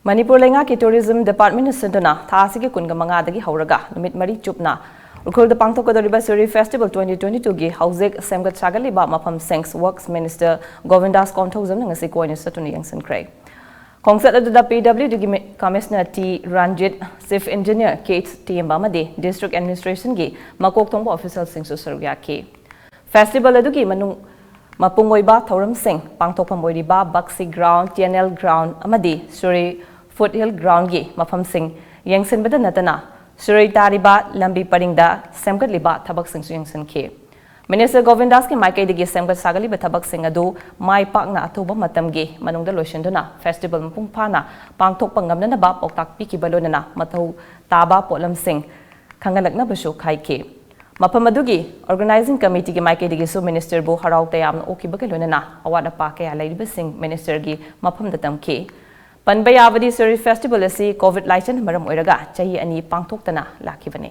Manipur lenga ki tourism department sentona thasi ki kunga manga dagi hauraga numit mari chupna ukhol da Paangthokpham Shirui festival 2022 gi hauzek semgat sagali ba mafam sengs works minister Govindas Konthoujam ngasi koina satuni Yengsinkhre Kongsat adu da PW gi commissioner T Ranjit chief engineer Kate Tiamba made district administration gi makok thongba official sing susarya ke festival adu gi manung Mapungoiba Thoram Singh, Paangthokpham Moiriba, Baksi Ground, TNL Ground, Amadi, Shirui Foothill Ground Gi, Mafam Singh, Yengsinbada Natana, Shirui Tariba, Lambi Paringda, Semgat Liba, Tabak Singh Yengsinkhe. Minister Govindas ki Maike Digi Semgat Sagali Batabak Singh Adu, Mai Pakna Atuba Matamgi, Manungda Loshenduna, Festival Mpungpana, Paangthokpham Ngamna Ba, Oktak Piki Balonana, Matau Taba Polam Singh, Kangalakna Basho Kaike. Mapamadugi organizing committee ki maike digi su minister bu harau tayam oki bagalona na awada pa kaya laiba sing minister gi mapam datam ke panbayavadi Shirui festival asi covid license maram oiraga chahi ani pangthoktana lakhibane